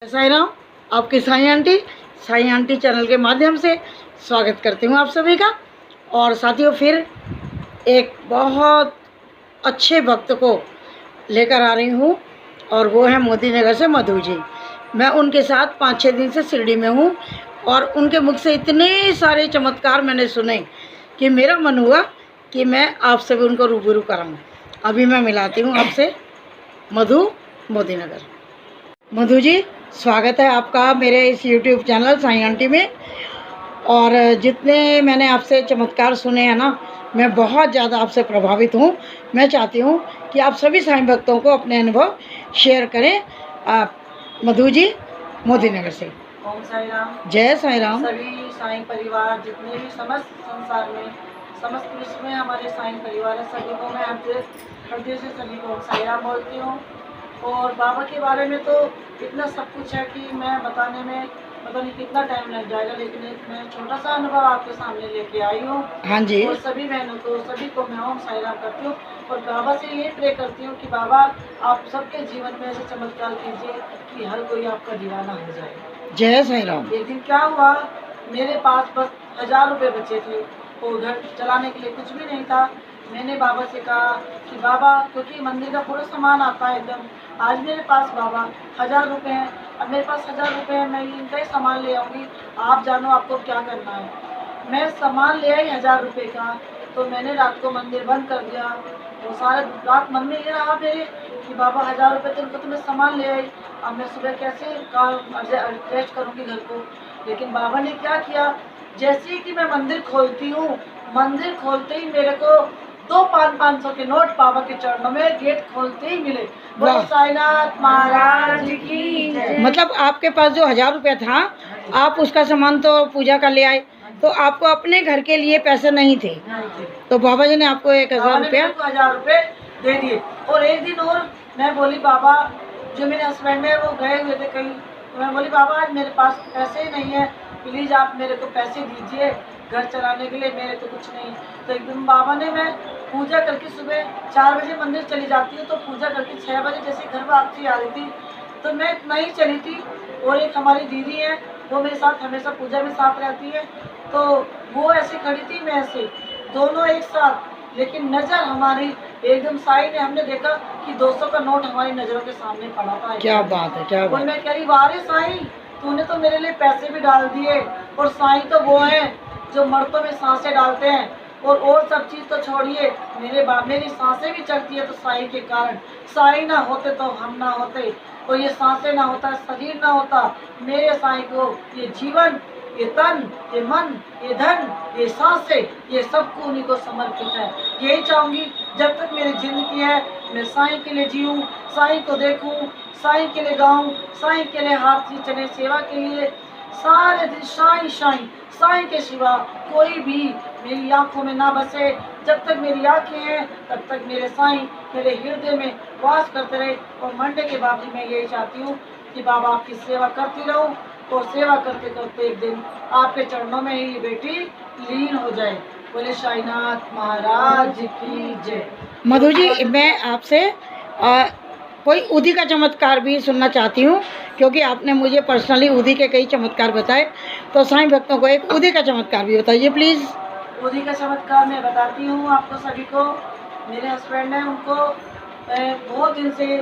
साईं राम, आपकी Sai aunty channel के माध्यम से स्वागत करती हूँ आप सभी का। और साथियों, फिर एक बहुत अच्छे भक्त को लेकर आ रही हूँ और वो है मोदी नगर से मधु जी। मैं उनके साथ 5-6 दिन से शिरडी में हूँ और उनके मुख से इतने सारे चमत्कार मैंने सुने कि मेरा मन हुआ कि मैं आपसे भी उनको रूबरू कराऊँ। अभी मैं मिलाती हूँ आपसे मधु मोदी नगर। मधु जी, स्वागत है आपका मेरे इस YouTube चैनल साईं आंटी में। और जितने मैंने आपसे चमत्कार सुने हैं ना, मैं बहुत ज़्यादा आपसे प्रभावित हूँ। मैं चाहती हूँ कि आप सभी साईं भक्तों को अपने अनुभव शेयर करें। मधु जी, मोदी नगर से। ओम साई राम। जय साईं राम। सभी साईं परिवार, जितने भी समस्त संसार में, समस्त विश्व में हमारे साईं परिवार है, सभी को मैं हृदय से सभी को साई राम बोलती हूँ। और बाबा के बारे में तो इतना सब कुछ है कि मैं बताने में पता नहीं कितना टाइम लग जाएगा, लेकिन एक मैं छोटा सा अनुभव आपके सामने लेके आई हूँ। हाँ जी। और सभी बहनों को, सभी को मैं ओम साई राम करती हूँ और बाबा से ये प्रे करती हूँ कि बाबा आप सबके जीवन में ऐसे चमत्कार कीजिए कि हर कोई आपका दीवाना हो जाए। जय साईं राम। एक दिन क्या हुआ, मेरे पास बस 1000 रुपये बचे थे और घर चलाने के लिए कुछ भी नहीं था। मैंने बाबा से कहा कि बाबा, क्योंकि मंदिर का पूरा सामान आता है एकदम, आज मेरे पास बाबा 1000 रुपये हैं, अब मेरे पास 1000 रुपये हैं, मैं इनका ही सामान ले आऊँगी, आप जानो आपको क्या करना है। मैं सामान ले आई 1000 रुपये का, तो मैंने रात को मंदिर बंद कर दिया। वो सारा रात मन में ये रहा मेरे कि बाबा 1000 रुपये तो मैं सामान ले आई, अब मैं सुबह कैसे काम एडजस्ट करूँगी घर को। लेकिन बाबा ने क्या किया, जैसे ही कि मैं मंदिर खोलती हूँ, मंदिर खोलते ही मेरे को 2 500 के नोट बाबा के चरणों में गेट खोलते ही मिले। बोलो वाह। साईनाथ महाराज की जय। मतलब आपके पास जो 1000 रुपया था, आप उसका सामान तो पूजा का ले आए, तो आपको अपने घर के लिए पैसे नहीं थे, तो बाबा जी ने आपको 1000 रुपया 1000 रुपये दे दिए। और एक दिन और मैं बोली बाबा, जो मेरे हस्बैंड है वो गए हुए थे कहीं, तो मैं बोली बाबा आज मेरे पास पैसे ही नहीं है, प्लीज़ आप मेरे को पैसे दीजिए घर चलाने के लिए, मेरे तो कुछ नहीं। तो एक दिन बाबा ने, मैं पूजा करके सुबह 4 बजे मंदिर चली जाती हूँ, तो पूजा करके 6 बजे जैसे घर वापसी आ रही थी, तो मैं इतना ही चली थी। और एक हमारी दीदी है, वो मेरे साथ हमेशा पूजा में साथ रहती है, तो वो ऐसे खड़ी थी, मैं ऐसे, दोनों एक साथ। लेकिन नज़र हमारी एकदम साई ने, हमने देखा कि 200 का नोट हमारी नज़रों के सामने पड़ा था। क्या बात है, क्या और बात। मैं कह रही, वाह रे साई, तूने तो मेरे लिए पैसे भी डाल दिए। और साई तो वो है जो मर्दों में सांसें डालते हैं, और सब चीज़ तो छोड़िए, मेरी सांसें भी चलती है तो साई के कारण। साई ना होते तो हम ना होते, और ये सांसें ना होता, शरीर ना होता, मेरे साई को ये जीवन, ये तन, ये मन, ये धन, ये सांसें, ये सब को उन्हीं को समर्पित है। यही चाहूँगी जब तक मेरी जिंदगी है, मैं साई के लिए जीऊँ, साई को देखूँ, साई के लिए गाऊँ, साई के लिए हाथ चले सेवा के लिए, सारे दिन साई साई साई के सिवा कोई भी मेरी आंखों में ना बसे। जब तक मेरी आंखें हैं तब तक मेरे साई मेरे हृदय में वास करते रहे। और मंडे के बाद भी मैं यही चाहती हूँ कि बाबा आपकी सेवा करती रहूँ, और सेवा करते करते एक दिन आपके चरणों में ही बेटी लीन हो जाए। बोले साईनाथ महाराज की जय। मधु जी, मैं आपसे कोई उदी का चमत्कार भी सुनना चाहती हूँ, क्योंकि आपने मुझे पर्सनली उदी के कई चमत्कार बताए, तो साईं भक्तों को एक उदी का चमत्कार भी बताइए प्लीज़। उदी का चमत्कार मैं बताती हूँ आपको सभी को। मेरे हस्बैंड हैं, उनको बहुत दिन से ये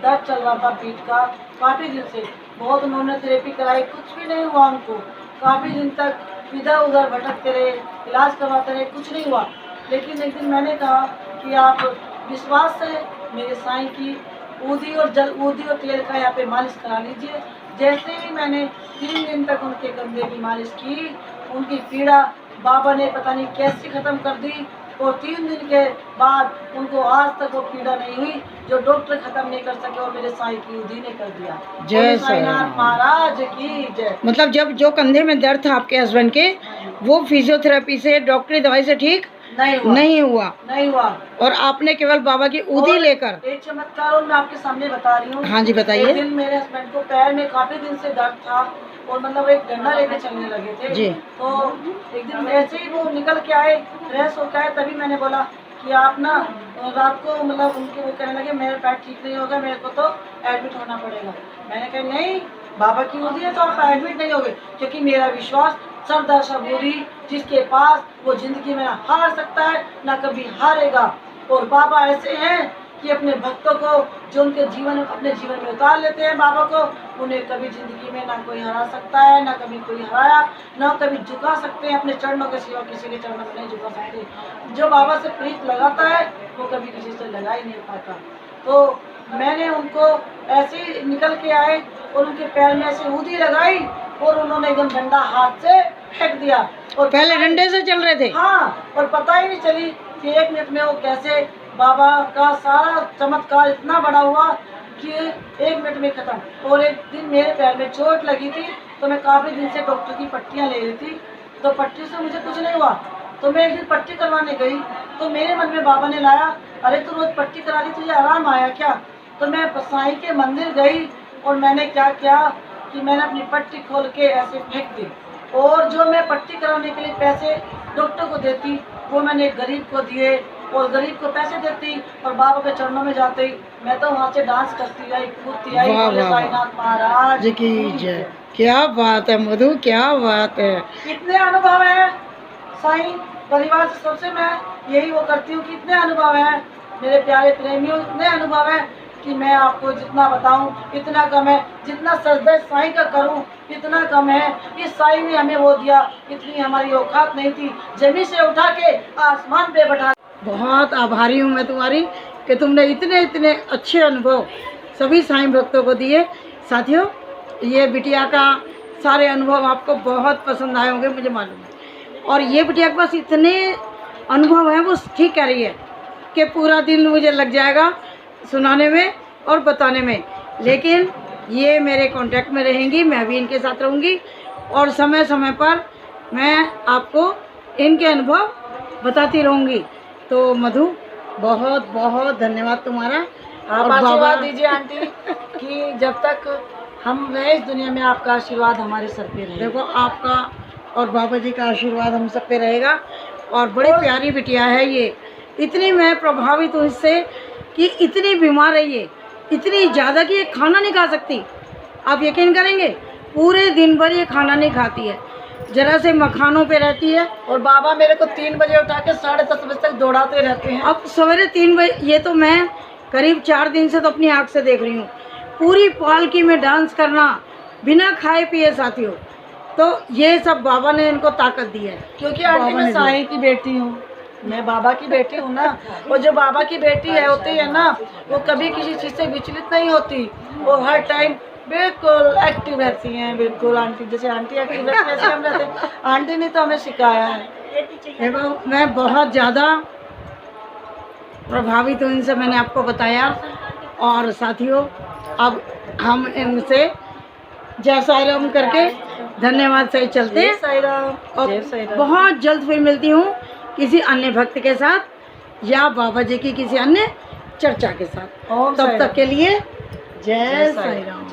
दर्द चल रहा था पीठ का, काफ़ी दिन से। बहुत उन्होंने थेरेपी कराई, कुछ भी नहीं हुआ उनको। काफ़ी दिन तक इधर उधर भटकते रहे, इलाज करवाते रहे, कुछ नहीं हुआ। लेकिन एक दिन मैंने कहा कि आप विश्वास से मेरे साईं की ऊदी और तेल का यहाँ पे मालिश करा लीजिए। जैसे ही मैंने 3 दिन तक उनके कंधे की मालिश की, उनकी पीड़ा बाबा ने पता नहीं कैसे ख़त्म कर दी। और 3 दिन के बाद उनको आज तक वो पीड़ा नहीं हुई जो डॉक्टर ख़त्म नहीं कर सके, और मेरे साईं की ऊदी ने कर दिया। जय साईनाथ महाराज की जय। मतलब जब जो कंधे में दर्द था आपके हस्बैंड के, वो फिजियोथेरेपी से, डॉक्टरी दवाई से ठीक नहीं हुआ, और आपने केवल बाबा की ऊदी लेकर। एक चमत्कार और मैं आपके सामने बता रही हूँ। हाँ जी, बताइए। एक दिन मेरे हस्बैंड को पैर में काफी दिन से दर्द था, और मतलब एक डंडा लेके चलने लगे थे जी। तो एक दिन ऐसे ही वो निकल के आए, फ्रेश होकर आए, तभी मैंने बोला कि आप ना रात को मतलब उनके वो कहने लगे मेरा पेट ठीक नहीं होगा, मेरे को तो एडमिट होना पड़ेगा। मैंने कहा नहीं, बाबा की मर्जी है तो आप एडमिट नहीं होगे, क्योंकि मेरा विश्वास सरदार शबूरी जिसके पास वो जिंदगी में ना हार सकता है ना कभी हारेगा। और बाबा ऐसे हैं कि अपने भक्तों को जो उनके जीवन अपने जीवन में उतार लेते हैं बाबा को, उन्हें कभी जिंदगी में ना कोई हरा सकता है, ना कभी कोई हराया, ना कभी झुका सकते हैं। अपने चरणों के सिवा किसी के चरणों में नहीं झुका सकते। जो बाबा से प्रीत लगाता है वो कभी किसी से लगा ही नहीं पाता। तो मैंने उनको ऐसे ही निकल के आए और उनके पैर में ऐसे ऊदी लगाई और उन्होंने एकदम डंडा हाथ से फेंक दिया। और पहले डंडे से चल रहे थे? हाँ, और पता ही नहीं चली कि 1 मिनट में वो कैसे बाबा का सारा चमत्कार इतना बड़ा हुआ कि 1 मिनट में खत्म। और एक दिन मेरे पैर में चोट लगी थी तो मैं काफ़ी दिन से डॉक्टर की पट्टियाँ ले रही थी, तो पट्टी से मुझे कुछ नहीं हुआ। तो मैं एक दिन पट्टी करवाने गई तो मेरे मन में बाबा ने लाया, अरे तू रोज पट्टी करा दी, तुझे आराम आया क्या? तो मैं साईं के मंदिर गई और मैंने क्या किया कि मैंने अपनी पट्टी खोल के ऐसे फेंक दी। और जो मैं पट्टी कराने के लिए पैसे डॉक्टर को देती वो मैंने एक गरीब को दिए और गरीब को पैसे देती और बाबा के चरणों में जाते ही मैं तो वहाँ से डांस करती आई, कूदती आई, बोले साईनाथ महाराज की जय। क्या बात है मधु, क्या बात है। कितने अनुभव है साईं परिवार से, सबसे मैं यही वो करती हूँ कि इतने अनुभव हैं मेरे प्यारे प्रेमियों, इतने अनुभव हैं कि मैं आपको जितना बताऊं इतना कम है, जितना सजदा साईं का करूं इतना कम है। इस साईं ने हमें वो दिया, इतनी हमारी औकात नहीं थी, जमीन से उठा के आसमान पे बैठा। बहुत आभारी हूँ मैं तुम्हारी कि तुमने इतने इतने अच्छे अनुभव सभी साईं भक्तों को दिए। साथियों, ये बिटिया का सारे अनुभव आपको बहुत पसंद आए होंगे, मुझे मालूम है। और ये बिटिया के पास इतने अनुभव हैं, वो ठीक कह रही है कि पूरा दिन मुझे लग जाएगा सुनाने में और बताने में, लेकिन ये मेरे कांटेक्ट में रहेंगी, मैं भी इनके साथ रहूँगी और समय समय पर मैं आपको इनके अनुभव बताती रहूँगी। तो मधु, बहुत बहुत धन्यवाद तुम्हारा। आप आशीर्वाद दीजिए आंटी कि जब तक हम रहे इस दुनिया में आपका आशीर्वाद हमारे सर पे रहे। देखो, आपका और बाबा जी का आशीर्वाद हम सब पे रहेगा। और बड़ी प्यारी बिटिया है ये, इतनी मैं प्रभावित हूँ इससे कि इतनी बीमार है ये, इतनी ज़्यादा कि ये खाना नहीं खा सकती। आप यकीन करेंगे, पूरे दिन भर ये खाना नहीं खाती है, जरा से मखानों पे रहती है। और बाबा मेरे को 3 बजे उठा के 10:30 बजे तक दौड़ाते रहते हैं। अब सवेरे 3 बजे, ये तो मैं करीब 4 दिन से तो अपनी आँख से देख रही हूँ, पूरी पालकी में डांस करना बिना खाए पिए। साथियों, तो ये सब बाबा ने इनको ताकत दी है, क्योंकि आंटी मैं साईं की बेटी हूँ, मैं बाबा की बेटी हूँ ना। और जो बाबा की बेटी है होती है ना, वो कभी किसी चीज़ से विचलित नहीं होती, वो हर टाइम बिल्कुल एक्टिव रहती हैं। बिल्कुल आंटी जैसे आंटी एक्टिव रहती है वैसे हम रहते हैं। आंटी ने तो हमें सिखाया है। देखो, मैं बहुत ज़्यादा प्रभावित हूँ इनसे, मैंने आपको बताया। और साथियों, अब हम इनसे जय साईं राम करके धन्यवाद से चलते हैं। साईं राम, और बहुत जल्द फिर मिलती हूँ किसी अन्य भक्त के साथ या बाबा जी की किसी अन्य चर्चा के साथ। तब तक के लिए जय साईं राम।